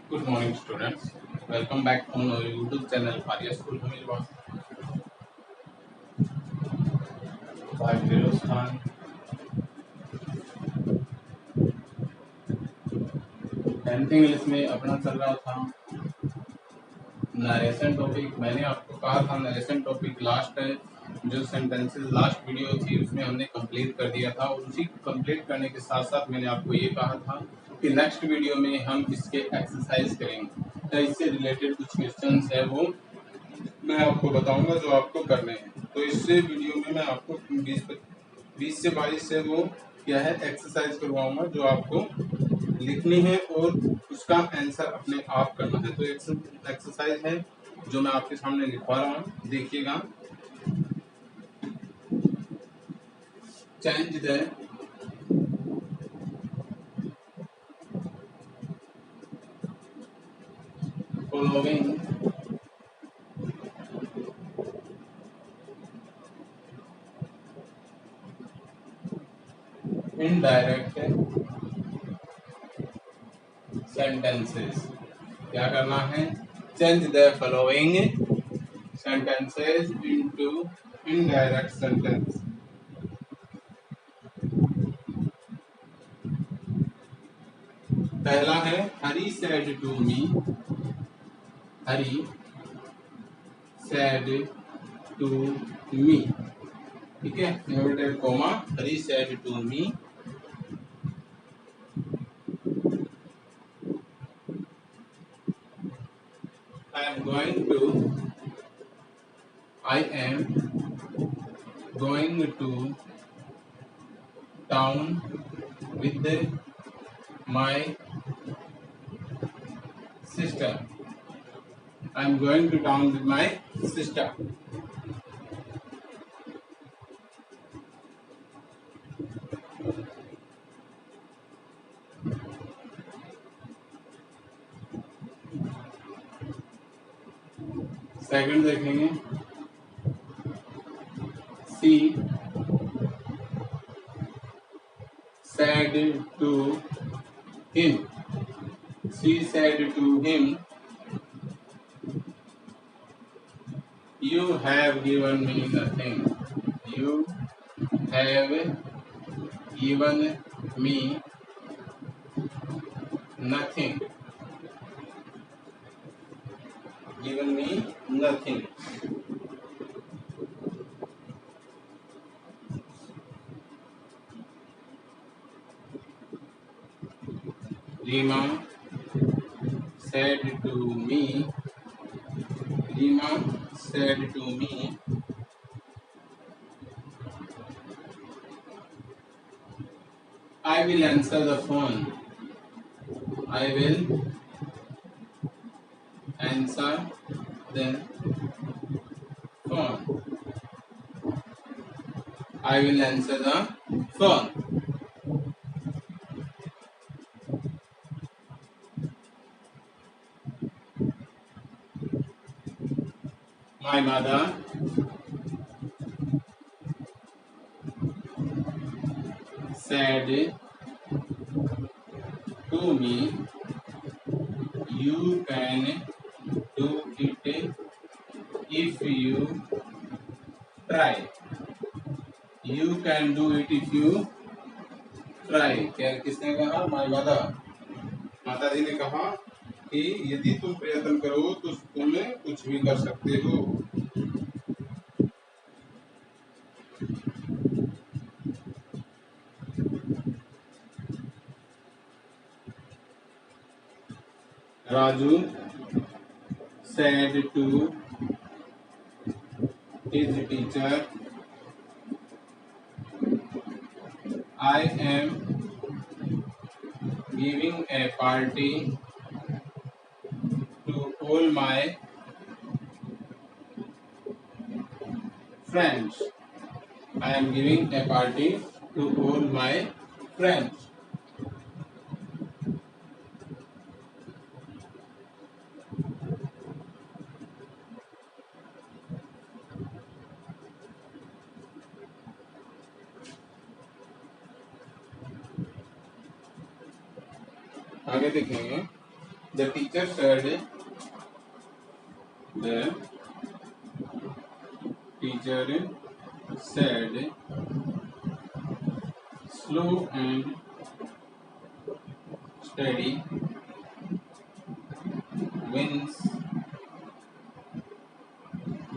Good morning, students. Welcome back on our YouTube channel, Arya School Hamilwa by Firoz Khan. 10th English में अपना चल रहा था narration topic. मैंने आपको कहा था नरेशन टॉपिक लास्ट जो सेंटेंसेस लास्ट वीडियो थी उसमें हमने कंप्लीट कर दिया था, और उसी कंप्लीट करने के साथ साथ मैंने आपको ये कहा था कि नेक्स्ट वीडियो में हम इसके एक्सरसाइज करेंगे। तो इससे रिलेटेड कुछ क्वेश्चंस है वो मैं आपको बताऊंगा जो आपको करने हैं। तो इससे वीडियो में मैं आपको 20 से 22 से वो क्या है एक्सरसाइज करवाऊंगा जो आपको लिखनी है और उसका आंसर अपने आप करना है। तो एक्सरसाइज है जो मैं आपके सामने लिखवा रहा हूँ, देखिएगा। Change the following indirect sentences. क्या करना है? Change the following sentences into indirect sentence। पहला है हरी said to me। Hari said to me, ठीक है, inverted comma. Hari said to me I am going to town with my sister। I am going to town with my sister। Second देखेंगे, सी said to him। She said to him, you have given me nothing। You have given me nothing। given me nothing। Rima said to me, Rima said to me, I will answer the phone। I will answer the phone। I will answer the phone। My mother said to me, you can do it if you try। You can do it if you try। क्या किसने कहा? My mother, माता जी ने कहा कि यदि तुम प्रयत्न करो तो तुम कुछ भी कर सकते हो। Raju said to his teacher, I am giving a party to all my friends। I am giving a party to all my friends। आगे देखेंगे, The teacher said, the teacher said, slow and steady wins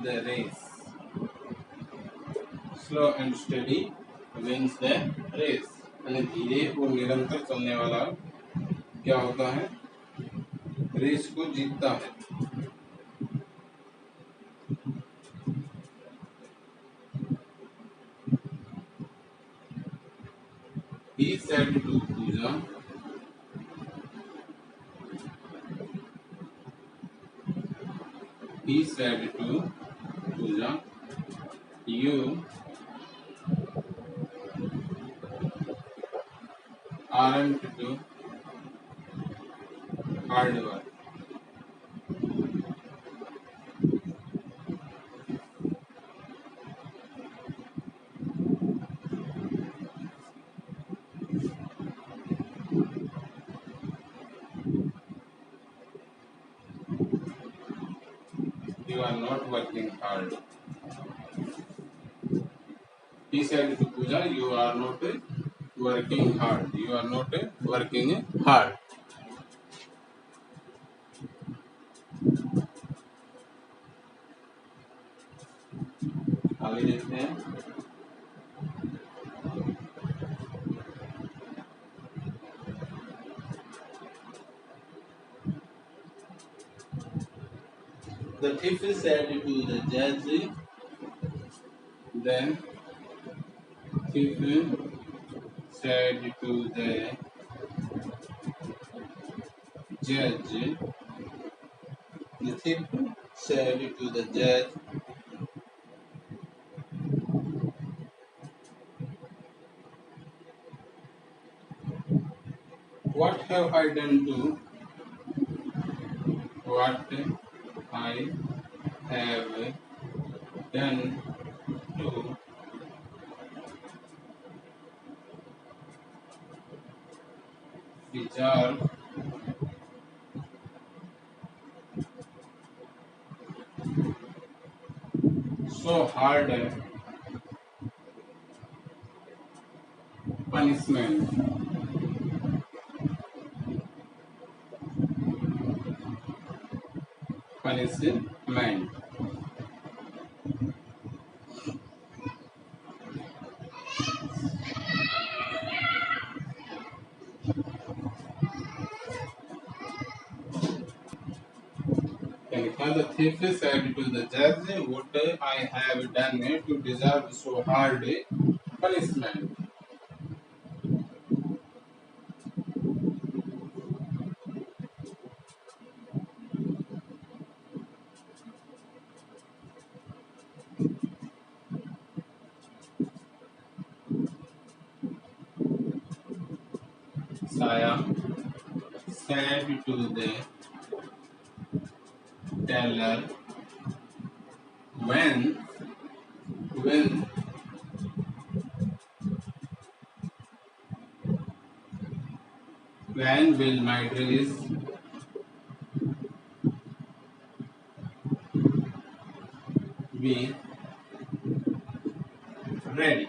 the race. Slow and steady wins the race. यानी धीरे और निरंतर चलने वाला क्या होता है, रेस को जीतता है. He said to Pooja, he said to Pooja, you aren't to hard work. You are not working hard. He said to Pooja, you are not working hard. You are not working hard. आगे देखते हैं. The thief said to the judge, then thief said to the judge, the thief said to the judge, what have I done to, what I have done to deserve so hard punishment. Punishment. The thief said to the judge, what I have done to deserve so hard punishment. Saya said to the teller, when will my dress be ready?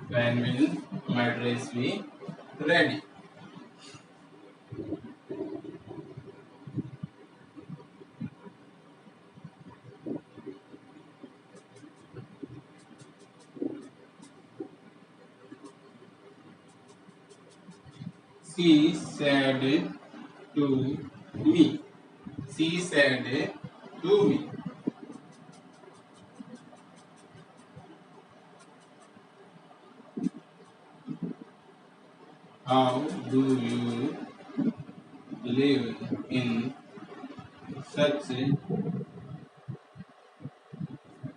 When will my dress be ready? She said to me. She said to me. How do you live in such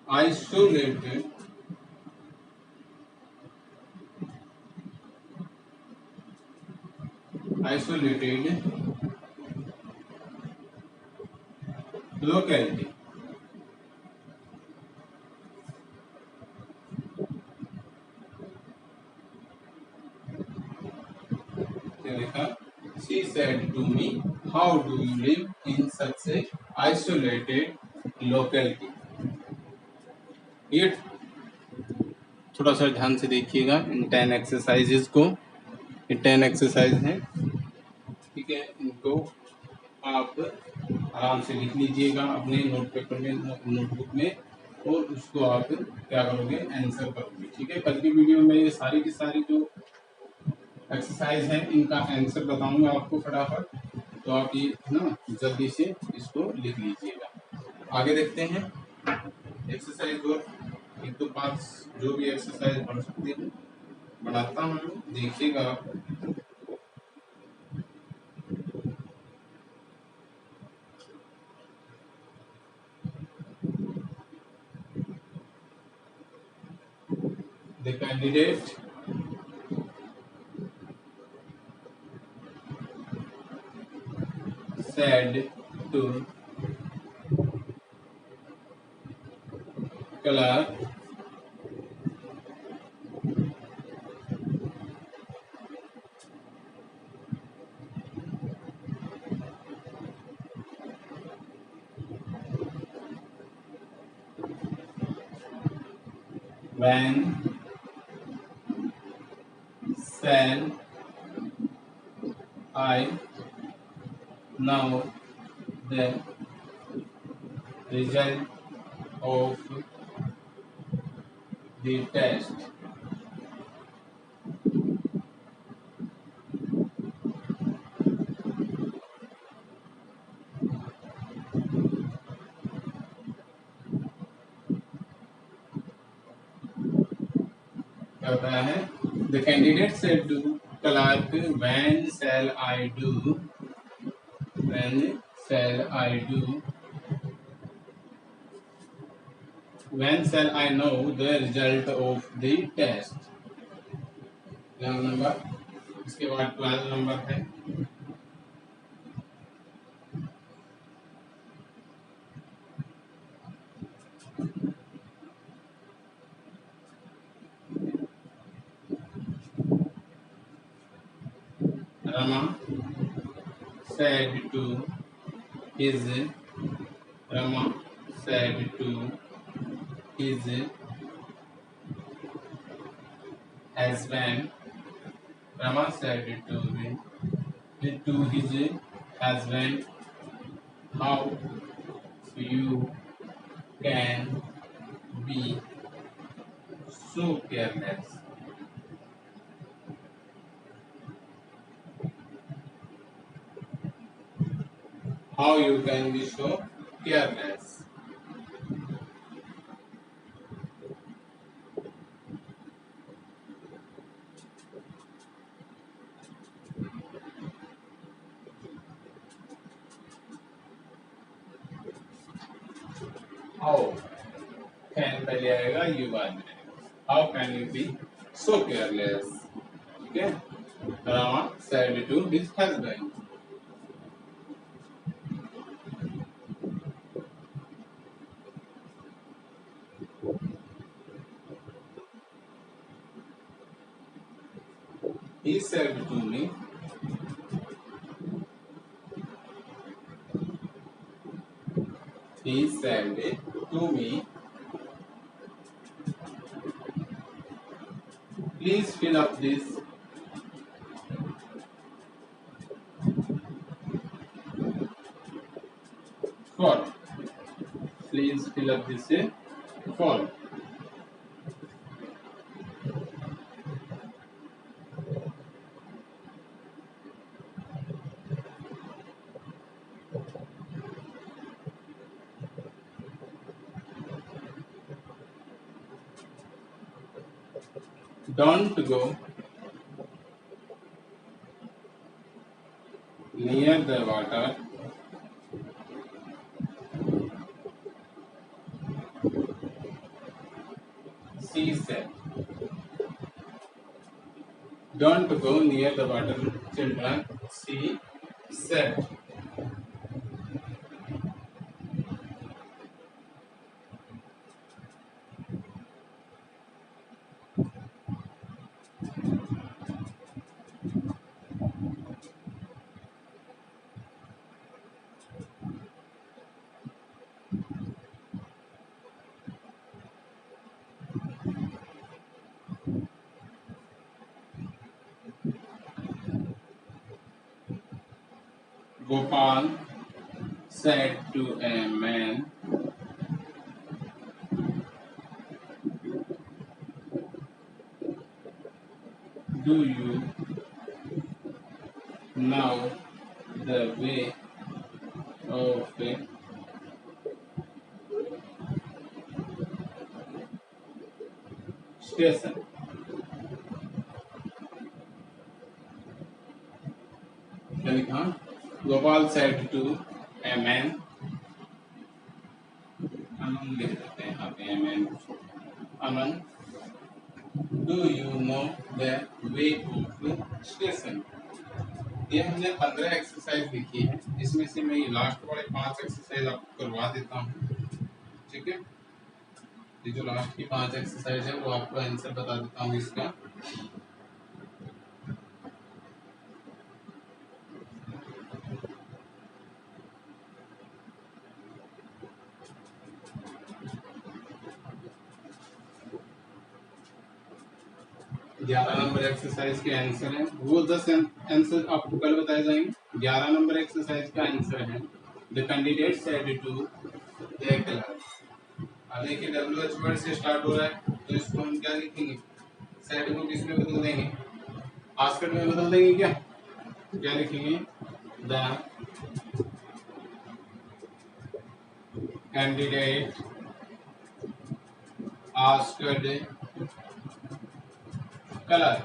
isolated locality? उसने लिखा, she said to me, how do you live in such a isolated locality. ये थोड़ा सा ध्यान से देखिएगा इन 10 exercises को। ये 10 एक्सरसाइज हैं, ठीक है। इनको आप आराम से लिख लीजिएगा अपने नोट पेपर में, नोटबुक में, और उसको आप क्या करोगे, आंसर करोगे, ठीक है। कल की वीडियो में ये सारी की सारी जो एक्सरसाइज है इनका आंसर बताऊंगा आपको फटाफट, तो आप ये ना जल्दी से इसको लिख लीजिएगा। आगे देखते हैं एक्सरसाइज, और एक तो 5 जो भी एक्सरसाइज बढ़ सकते हैं बढ़ाता हूँ, देखिएगा आप। The candidate said to clerk, when shall I know the result of the test? क्या बताया है? The candidate said to clerk, when shall I do? When shall I do? When shall I know the result of the test? 11 number. इसके बाद 12 number है, Rama said to his Rama said to his husband. Rama said to his husband, how you can be so careless. How you can be so careless. How can पहले आएगा, you बाद में आएगा। How can you be so careless? ठीक है। Rama said to his husband. He said to me, he said to me, please fill up this form. Please fill up this form. Don't go near the water she said. Don't go near the water, children, she said. said to a man, do you know the way of a station? क्या लिखा? Gopal said to a man, अमन लिख देते हैं यहाँ पे man, Aman, do you know the way of station? ये हमने 15 exercise लिखी है, इसमें से मैं ये लास्ट वाले 5 एक्सरसाइज आपको करवा देता हूँ, ठीक है? ये जो लास्ट की 5 एक्सरसाइज है वो आपको आंसर बता देता हूँ इसका। ग्यारह नंबर एक्सरसाइज के आंसर है, वो 10 आंसर आपको कल बताए जाएंगे। 11 नंबर एक्सरसाइज का आंसर है the candidate said to the clerk. अब देखिए WH वर्ड से स्टार्ट हो रहा है, तो इसको हम क्या लिखेंगे? सेड को किस में बदल देंगे? आस्क्ड में बदल देंगे क्या? क्या लिखेंगे? The candidate asked colour.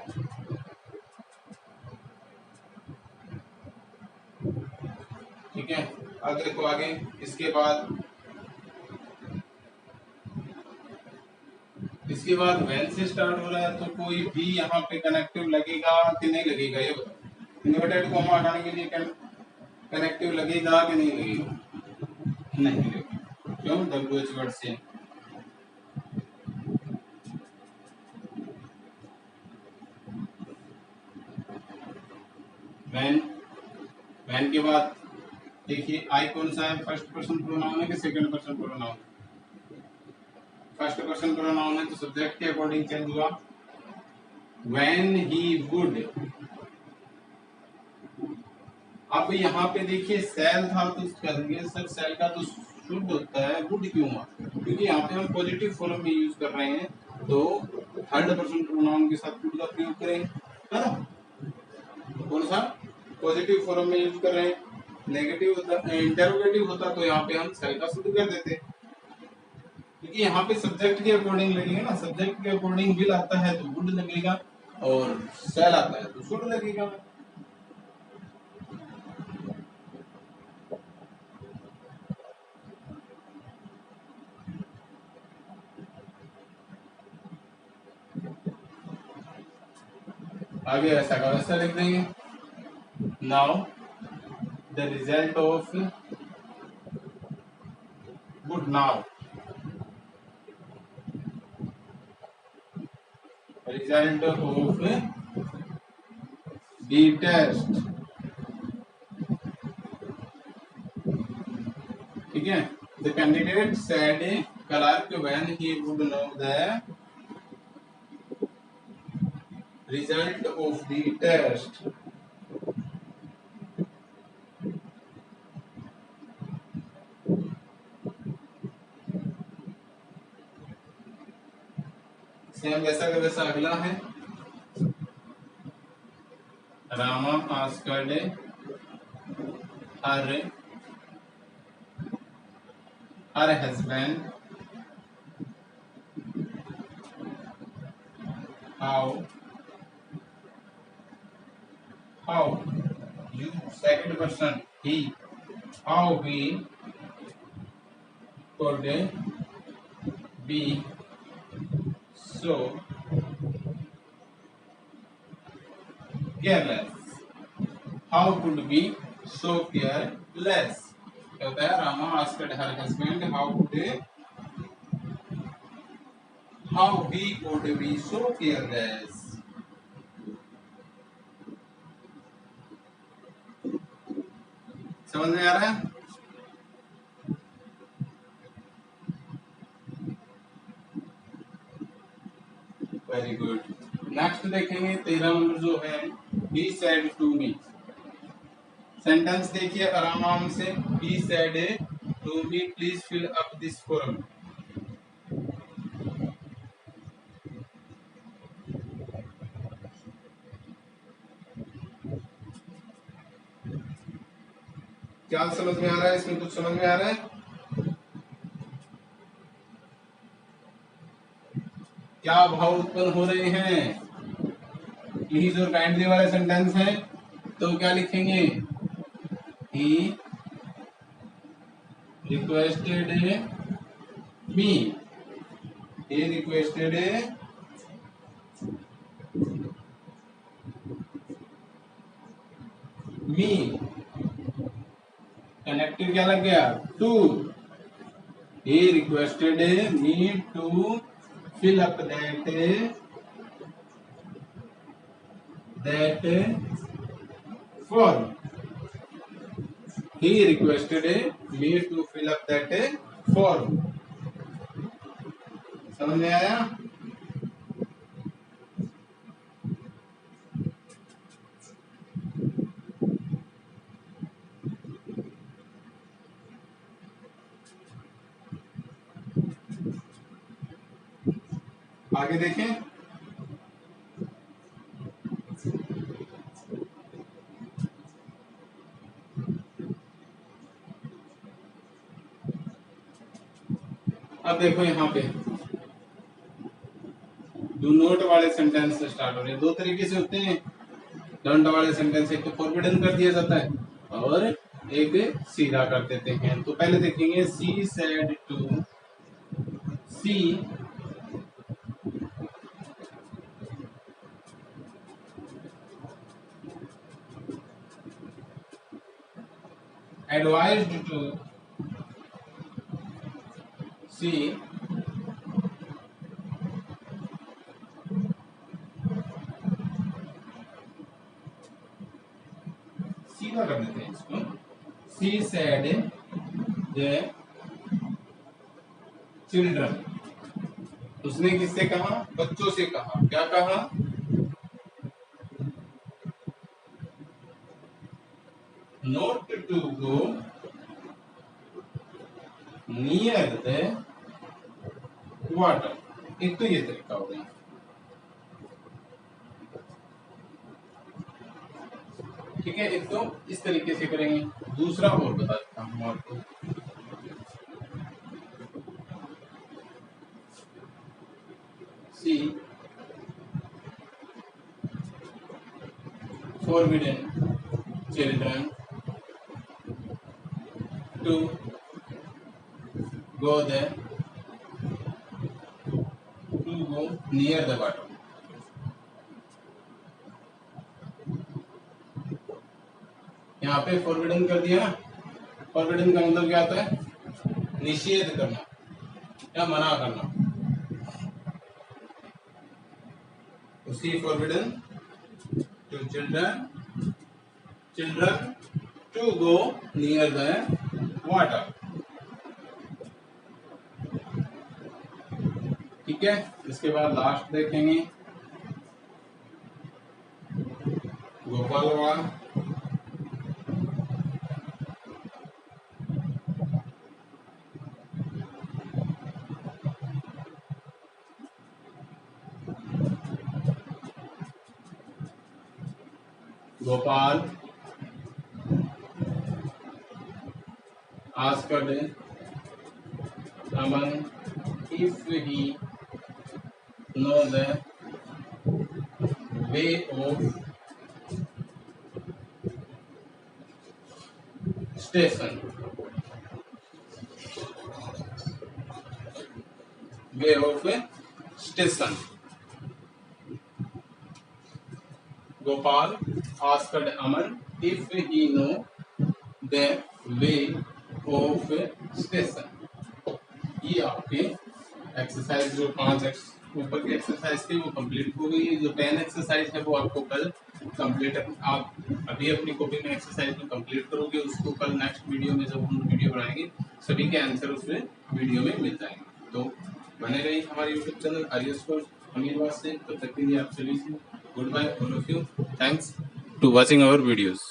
ठीक है, अब देखो आगे, इसके बाद वैन से स्टार्ट हो रहा है, तो कोई भी यहाँ पे कनेक्टिव लगेगा कि नहीं लगेगा? ये बताओ। इन्वर्टेड कॉमा हटाने के लिए कनेक्टिव लगेगा कि नहीं लगेगा? नहीं लगेगा। क्यों? WH वर्ड से। वैन के बाद देखिए आई कौन सा है? फर्स्ट पर्सन प्रोनाउन है कि second person pronoun? First person pronoun है, तो सब्जेक्ट के अकॉर्डिंग चेंज हुआ। व्हेन ही वुड, अब यहाँ पे देखिए सेल था, तो कहेंगे सर सेल का तो शुड होता है, वुड क्यों हुआ? क्योंकि यहाँ पे हम पॉजिटिव फॉर्म में यूज कर रहे हैं, तो थर्ड पर्सन प्रोनाउन के साथ वुड का प्रयोग करेंगे, है ना? कौन सा? पॉजिटिव फॉर्म में यूज कर रहे हैं। नेगेटिव होता, इंटरोगेटिव होता, तो यहाँ पे हम सेल का शुड कर देते, क्योंकि यहाँ पे सब्जेक्ट के अकॉर्डिंग लगेगा ना। सब्जेक्ट के अकॉर्डिंग विल आता है तो वुड लगेगा, और सेल आता है तो शुड लगेगा। आगे ऐसा का वैसा लिख देंगे। Now the result of would, now result of the test, ठीक है? The candidate said clerk when he would know the result of the test. Same वैसा का वैसा अगला है। Rama asked her husband how you, second person he, how he could be so careless, how could be so careless? क्या होता है? Rama asked her husband how he could be so careless। समझ में आ रहा है? Very good. नेक्स्ट देखेंगे 13 number जो है, he said to me। Sentence देखिए आराम से। He said to me please fill up this form. क्या समझ में आ रहा है? इसमें कुछ समझ में आ रहा है? क्या भाव उत्पन्न हो रहे हैं? प्लीज और काइंडली वाला सेंटेंस है तो क्या लिखेंगे? He requested me. He requested me. Connective क्या लग गया? To. He requested me to fill up that form. He requested me to fill up that form. समझ में आया? आगे देखें। अब देखो यहाँ पे डू नॉट वाले सेंटेंस से स्टार्ट हो रहे हैं। दो तरीके से होते हैं डोंट वाले सेंटेंस। एक तो फॉरबिडन कर दिया जाता है और एक सीधा कर देते हैं। तो पहले देखेंगे she said to she advised to see सीधा कर देते हैं इसको। She said the children. उसने किससे कहा? बच्चों से कहा। क्या कहा? Not to go near the water. एक तो ये तरीका हो गया। ठीक है, एक तो इस तरीके से करेंगे। दूसरा और बता देता हूं आपको। सी forbidden children to go near the water. यहाँ पे फॉरबिडन कर दिया। फॉरबिडन का मतलब क्या आता है? निषेध करना या मना करना। उसी forbidden to children to go near the water. ठीक है, इसके बाद लास्ट देखेंगे Gopal. Gopal asked Aman if he knows the way of station. Way of station. Gopal asked Aman if he know the way of station. ये आपके exercise जो 5 ऊपर की एक्सरसाइज थी वो कंप्लीट हो गई है। जो 10 एक्सरसाइज है वो आपको कल कंप्लीट, आप अभी अपनी कॉपी में एक्सरसाइज को कंप्लीट करोगे, उसको कल नेक्स्ट वीडियो में जब हम वीडियो बनाएंगे सभी के आंसर उसमें वीडियो में मिल जाएंगे। तो बने रहिए हमारे यूट्यूब चैनल आर्यस कोर्स अमीरवाद से। तब तक के लिए आप सभी से good bye all of you. Thanks to watching our videos.